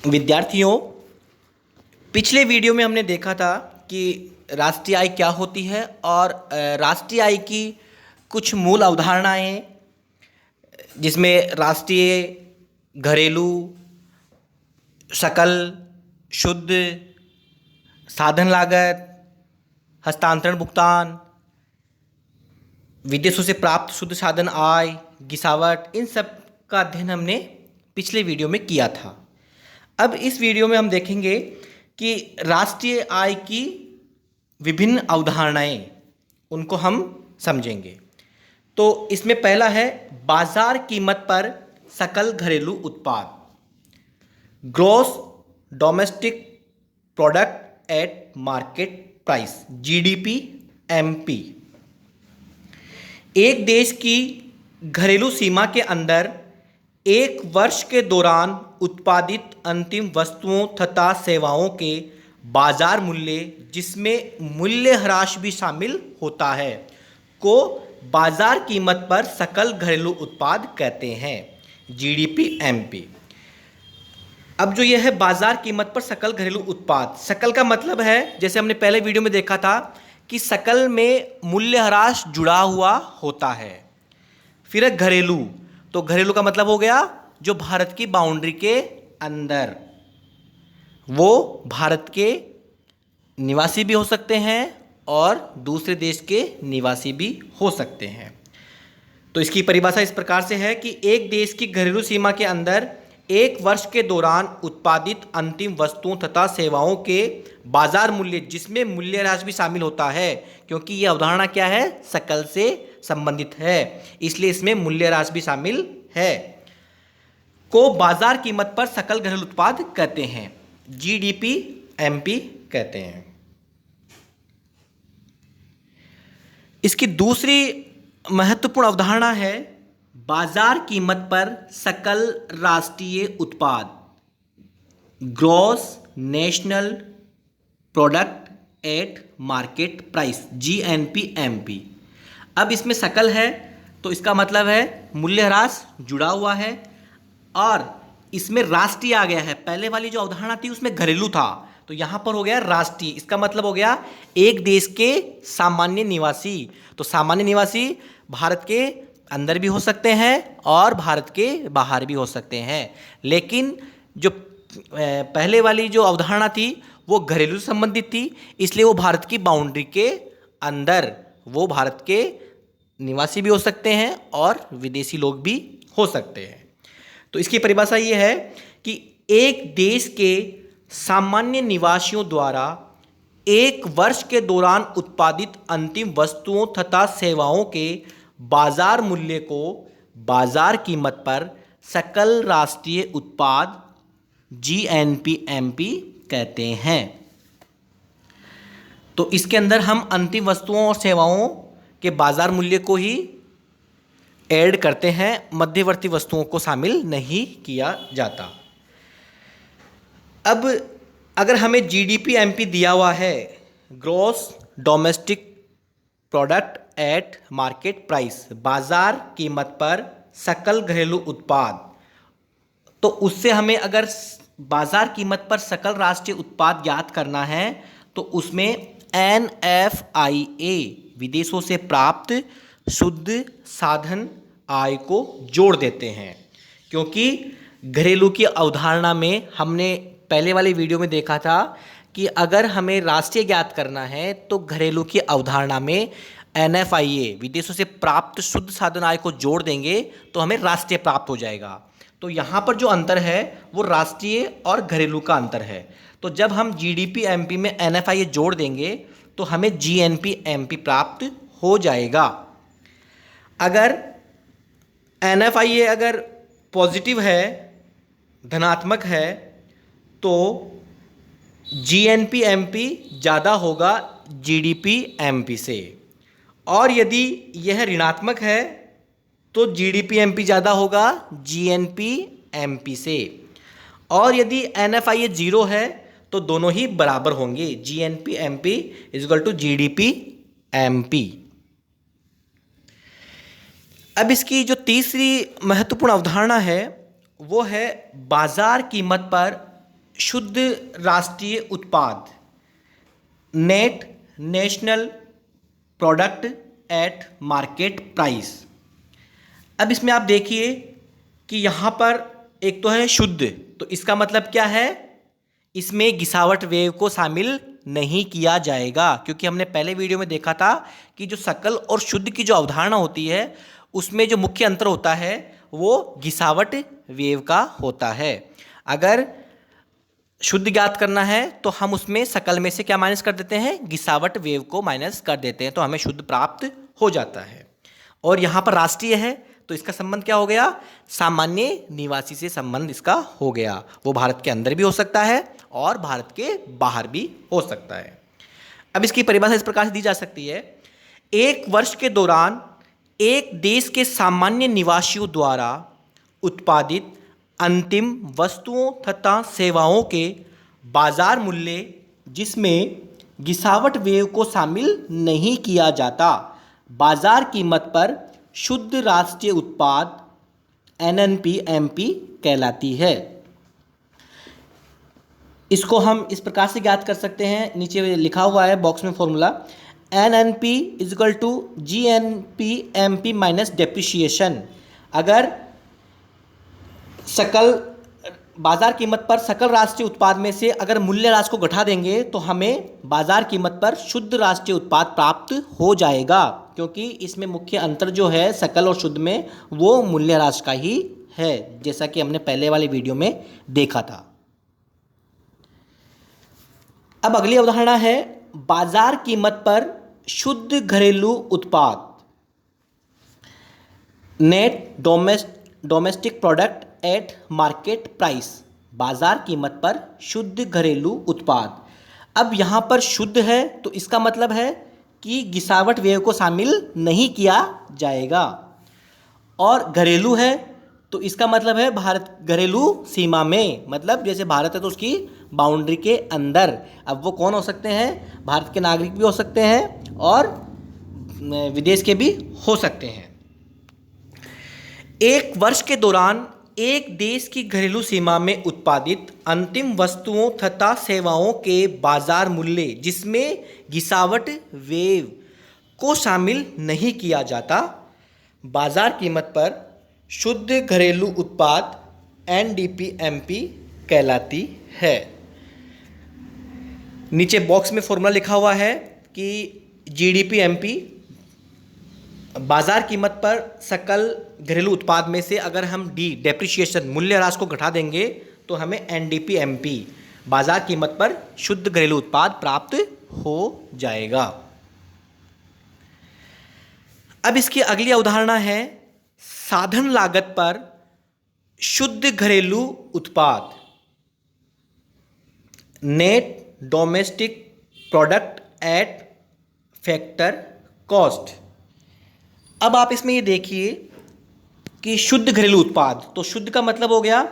विद्यार्थियों, पिछले वीडियो में हमने देखा था कि राष्ट्रीय आय क्या होती है और राष्ट्रीय आय की कुछ मूल अवधारणाएं, जिसमें राष्ट्रीय, घरेलू, सकल, शुद्ध, साधन लागत, हस्तांतरण भुगतान, विदेशों से प्राप्त शुद्ध साधन आय, गिसावट, इन सब का अध्ययन हमने पिछले वीडियो में किया था। अब इस वीडियो में हम देखेंगे कि राष्ट्रीय आय की विभिन्न अवधारणाएं, उनको हम समझेंगे। तो इसमें पहला है बाजार कीमत पर सकल घरेलू उत्पाद, gross domestic product at market price, GDP MP. एक देश की घरेलू सीमा के अंदर एक वर्ष के दौरान उत्पादित अंतिम वस्तुओं तथा सेवाओं के बाजार मूल्य, जिसमें मूल्यह्रास भी शामिल होता है, को बाजार कीमत पर सकल घरेलू उत्पाद कहते हैं, जीडीपी एमपी। अब जो यह है बाजार कीमत पर सकल घरेलू उत्पाद, सकल का मतलब है, जैसे हमने पहले वीडियो में देखा था, कि सकल में मूल्यह्रास जुड़ा हुआ होता है। फिर है घरेलू, तो घरेलू का मतलब हो गया जो भारत की बाउंड्री के अंदर, वो भारत के निवासी भी हो सकते हैं और दूसरे देश के निवासी भी हो सकते हैं। तो इसकी परिभाषा इस प्रकार से है कि एक देश की घरेलू सीमा के अंदर एक वर्ष के दौरान उत्पादित अंतिम वस्तुओं तथा सेवाओं के बाजार मूल्य, जिसमें मूल्यह्रास भी शामिल होता है, क्योंकि यह अवधारणा क्या है, सकल से संबंधित है, इसलिए इसमें मूल्यह्रास भी शामिल है, को बाजार कीमत पर सकल घरेलू उत्पाद कहते हैं, जीडीपी एमपी कहते हैं। इसकी दूसरी महत्वपूर्ण अवधारणा है बाजार कीमत पर सकल राष्ट्रीय उत्पाद, gross national product at market price, GNP. अब इसमें सकल है तो इसका मतलब है मूल्यह्रास जुड़ा हुआ है, और इसमें राष्ट्रीय आ गया है। पहले वाली जो अवधारणा थी उसमें घरेलू था, तो यहां पर हो गया राष्ट्रीय। इसका मतलब हो गया एक देश के सामान्य निवासी। तो सामान्य निवासी भारत के अंदर भी हो सकते हैं और भारत के बाहर भी हो सकते हैं, लेकिन जो पहले वाली जो अवधारणा थी वो घरेलू से संबंधित थी, इसलिए वो भारत की बाउंड्री के अंदर, वो भारत के निवासी भी हो सकते हैं और विदेशी लोग भी हो सकते हैं। तो इसकी परिभाषा ये है कि एक देश के सामान्य निवासियों द्वारा एक वर्ष के दौरान उत्पादित अंतिम वस्तुओं तथा सेवाओं के बाजार मूल्य को बाजार कीमत पर सकल राष्ट्रीय उत्पाद, जीएनपी कहते हैं। तो इसके अंदर हम अंतिम वस्तुओं और सेवाओं के बाजार मूल्य को ही ऐड करते हैं, मध्यवर्ती वस्तुओं को शामिल नहीं किया जाता। अब अगर हमें जीडीपी एमपी दिया हुआ है, gross domestic product at market price, बाजार कीमत पर सकल घरेलू उत्पाद, तो उससे हमें अगर बाजार कीमत पर सकल राष्ट्रीय उत्पाद ज्ञात करना है तो उसमें एनएफआईए, विदेशों से प्राप्त शुद्ध साधन आय को जोड़ देते हैं, क्योंकि घरेलू की अवधारणा में हमने पहले वाले वीडियो में देखा था कि अगर हमें राष्ट्रीय ज्ञात करना है तो घरेलू की अवधारणा में एनएफआईए, विदेशों से प्राप्त शुद्ध साधन आय को जोड़ देंगे तो हमें राष्ट्रीय प्राप्त हो जाएगा। तो यहाँ पर जो अंतर है वो राष्ट्रीय और घरेलू का अंतर है। तो जब हम जीडीपी एमपी में एनएफआईए जोड़ देंगे तो हमें जीएनपी एमपी प्राप्त हो जाएगा। अगर एनएफआईए अगर पॉजिटिव है, धनात्मक है, तो जीएनपी एमपी ज़्यादा होगा जीडीपी एमपी से, और यदि यह ऋणात्मक है तो जीडीपी एमपी ज़्यादा होगा जीएनपी एमपी से, और यदि एनएफआईए 0 है तो दोनों ही बराबर होंगे, GNP MP equal to GDP MP. अब इसकी जो तीसरी महत्वपूर्ण अवधारणा है वो है बाजार कीमत पर शुद्ध राष्ट्रीय उत्पाद, net national product at market price. अब इसमें आप देखिए कि यहाँ पर एक तो है शुद्ध, तो इसका मतलब क्या है, इसमें गिसावट व्यय को शामिल नहीं किया जाएगा, क्योंकि हमने पहले वीडियो में देखा था कि जो सकल और शुद्ध की जो अवधारणा होती है उसमें जो मुख्य अंतर होता है वो गिसावट व्यय का होता है। अगर शुद्ध ज्ञात करना है तो हम उसमें सकल में से क्या माइनस कर देते हैं, गिसावट व्यय को माइनस कर देते हैं, तो हमें शुद्ध प्राप्त हो जाता है। और यहाँ पर राष्ट्रीय है तो इसका संबंध क्या हो गया, सामान्य निवासी से संबंध इसका हो गया। वो भारत के अंदर भी हो सकता है और भारत के बाहर भी हो सकता है। अब इसकी परिभाषा इस प्रकार से दी जा सकती है, एक वर्ष के दौरान एक देश के सामान्य निवासियों द्वारा उत्पादित अंतिम वस्तुओं तथा सेवाओं के बाजार मूल्य जिसमें गिसावट व्यय को शामिल नहीं किया जाता, बाजार कीमत पर शुद्ध राष्ट्रीय उत्पाद NNP-MP कहलाती है। इसको हम इस प्रकार से ज्ञात कर सकते हैं, नीचे लिखा हुआ है बॉक्स में formula, NNP = GNP-MP minus depreciation. अगर सकल बाजार कीमत पर सकल राष्ट्रीय उत्पाद में से अगर मूल्य ह्रास को घटा देंगे तो हमें बाजार कीमत पर शुद्ध राष्ट्रीय उत्पाद प्राप्त हो जाएगा, क्योंकि इसमें मुख्य अंतर जो है सकल और शुद्ध में वो मूल्य ह्रास का ही है, जैसा कि हमने पहले वाले वीडियो में देखा था। अब अगली अवधारणा है बाजार कीमत पर शुद्ध घरेलू उत्पाद, net domestic product at market price, बाजार कीमत पर शुद्ध घरेलू उत्पाद। अब यहाँ पर शुद्ध है तो इसका मतलब है कि गिसावट व्यय को शामिल नहीं किया जाएगा, और घरेलू है तो इसका मतलब है भारत घरेलू सीमा में, मतलब जैसे भारत है तो उसकी बाउंड्री के अंदर। अब वो कौन हो सकते हैं, भारत के नागरिक भी हो सकते हैं और विदेश के भी हो सकते हैं। एक वर्ष के दौरान एक देश की घरेलू सीमा में उत्पादित अंतिम वस्तुओं तथा सेवाओं के बाजार मूल्य जिसमें गिसावट व्यय को शामिल नहीं किया जाता, बाजार कीमत पर शुद्ध घरेलू उत्पाद NDP-MP कहलाती है। नीचे बॉक्स में फॉर्मूला लिखा हुआ है कि GDP-MP, बाजार कीमत पर सकल घरेलू उत्पाद में से अगर हम डेप्रिसिएशन मूल्य ह्रास को घटा देंगे तो हमें NDP-MP बाजार कीमत पर शुद्ध घरेलू उत्पाद प्राप्त हो जाएगा। अब इसकी अगली अवधारणा है साधन लागत पर शुद्ध घरेलू उत्पाद, net domestic product at factor cost. अब आप इसमें ये देखिए कि शुद्ध घरेलू उत्पाद, तो शुद्ध का मतलब हो गया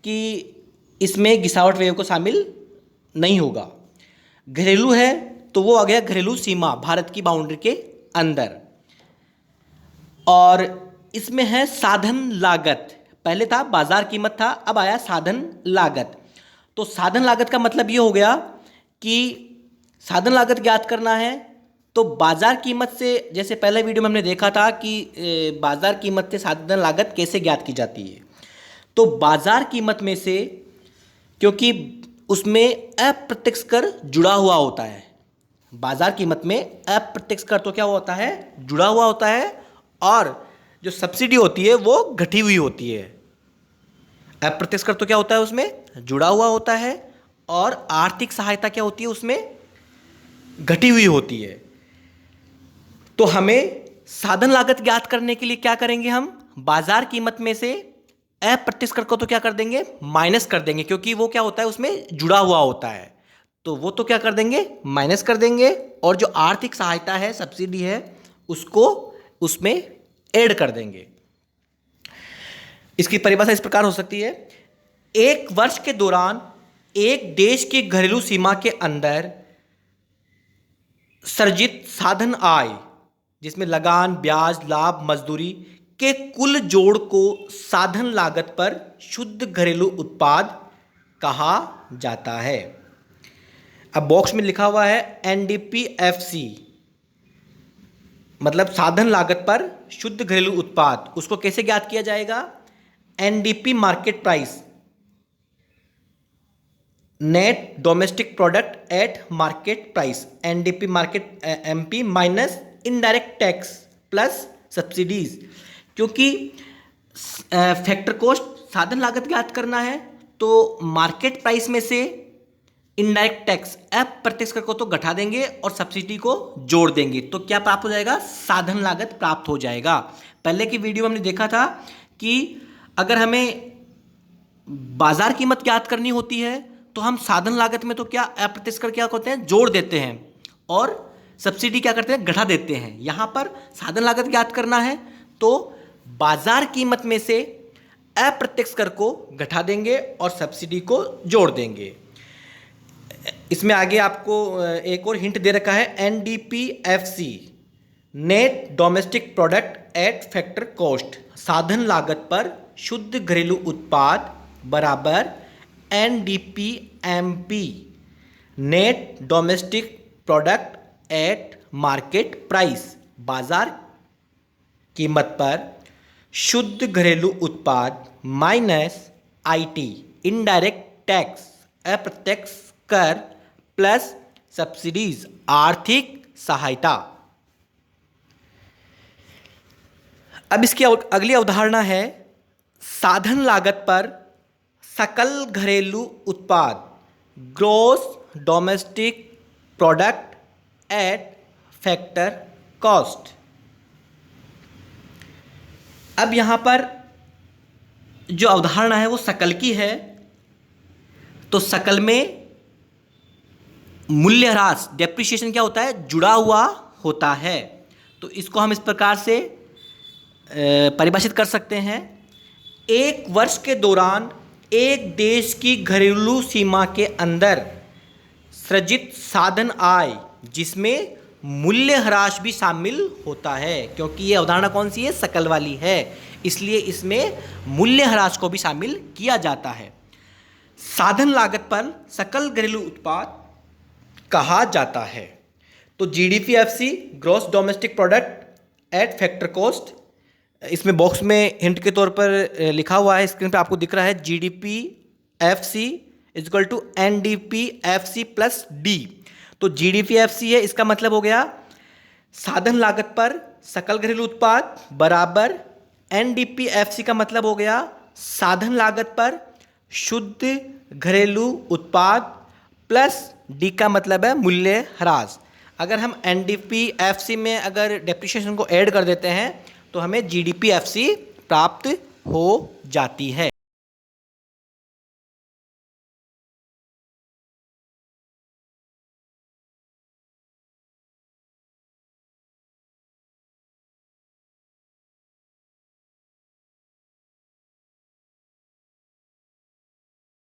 कि इसमें गिसावट व्यय को शामिल नहीं होगा। घरेलू है तो वो आ गया घरेलू सीमा, भारत की बाउंड्री के अंदर। और इसमें है साधन लागत, पहले था बाजार कीमत था, अब आया साधन लागत। तो साधन लागत का मतलब ये हो गया कि साधन लागत ज्ञात करना है तो बाजार कीमत से, जैसे पहले वीडियो में हमने देखा था कि बाजार कीमत से साधन लागत कैसे ज्ञात की जाती है। तो बाजार कीमत में से, क्योंकि उसमें अप्रत्यक्ष कर जुड़ा हुआ होता है, बाजार कीमत में अप्रत्यक्ष कर तो क्या होता है, जुड़ा हुआ होता है, और जो सब्सिडी होती है वो घटी हुई होती है। अप्रत्यक्ष कर तो क्या होता है, उसमें जुड़ा हुआ होता है, और आर्थिक सहायता क्या होती है, उसमें घटी हुई होती है। तो हमें साधन लागत ज्ञात करने के लिए क्या करेंगे, हम बाजार कीमत में से अप्रत्यक्ष कर को तो क्या कर देंगे, माइनस कर देंगे, क्योंकि वो क्या होता है, उसमें जुड़ा हुआ होता है, तो वो तो क्या कर देंगे, माइनस कर देंगे, और जो आर्थिक सहायता है, सब्सिडी है, उसको उसमें ऐड कर देंगे। इसकी परिभाषा इस प्रकार हो सकती है, एक वर्ष के दौरान एक देश की घरेलू सीमा के अंदर सर्जित साधन आय, जिसमें लगान, ब्याज, लाभ, मजदूरी के कुल जोड़ को साधन लागत पर शुद्ध घरेलू उत्पाद कहा जाता है। अब बॉक्स में लिखा हुआ है NDPFC, मतलब साधन लागत पर शुद्ध घरेलू उत्पाद। उसको कैसे ज्ञात किया जाएगा? NDP market price, net domestic product at market price, NDP market MP minus indirect tax plus subsidies. क्योंकि फैक्टर कॉस्ट साधन लागत ज्ञात करना है तो मार्केट प्राइस में से इनडायरेक्ट टैक्स अप्रत्यक्ष कर को तो घटा देंगे और सब्सिडी को जोड़ देंगे, तो क्या प्राप्त हो जाएगा? साधन लागत प्राप्त हो जाएगा। पहले की वीडियो में हमने देखा था कि अगर हमें बाजार कीमत ज्ञात करनी होती है तो हम साधन लागत में तो क्या अप्रत्यक्ष कर क्या करते हैं? जोड़ देते हैं और सब्सिडी क्या करते हैं? घटा देते हैं। यहाँ पर साधन लागत ज्ञात करना है तो बाजार कीमत में से अप्रत्यक्ष कर को घटा देंगे और सब्सिडी को जोड़ देंगे। इसमें आगे आपको एक और हिंट दे रखा है, NDPFC net domestic product at factor cost, साधन लागत पर शुद्ध घरेलू उत्पाद बराबर NDPMP net domestic product at market price, बाजार कीमत पर शुद्ध घरेलू उत्पाद माइनस IT इनडायरेक्ट टैक्स अप्रत्यक्ष कर प्लस सब्सिडीज आर्थिक सहायता। अब इसकी अगली अवधारणा है साधन लागत पर सकल घरेलू उत्पाद, gross domestic product at factor cost. अब यहां पर जो अवधारणा है वो सकल की है, तो सकल में मूल्यह्रास डेप्रिसिएशन क्या होता है? जुड़ा हुआ होता है। तो इसको हम इस प्रकार से परिभाषित कर सकते हैं, एक वर्ष के दौरान एक देश की घरेलू सीमा के अंदर सृजित साधन आय जिसमें मूल्यह्रास भी शामिल होता है। क्योंकि ये अवधारणा कौन सी है? सकल वाली है, इसलिए इसमें मूल्यह्रास को भी शामिल किया जाता है। साधन लागत पर सकल घरेलू उत्पाद कहा जाता है। तो GDPFC gross domestic product at factor cost, इसमें बॉक्स में हिंट के तौर पर लिखा हुआ है, स्क्रीन पे आपको दिख रहा है, GDPFC equal to NDPFC plus D। तो GDPFC है, इसका मतलब हो गया साधन लागत पर सकल घरेलू उत्पाद बराबर NDPFC का मतलब हो गया साधन लागत पर शुद्ध घरेलू उत्पाद प्लस D का मतलब है मूल्यह्रास। अगर हम NDPFC में अगर डेप्रिसिएशन को ऐड कर देते हैं तो हमें GDPFC प्राप्त हो जाती है।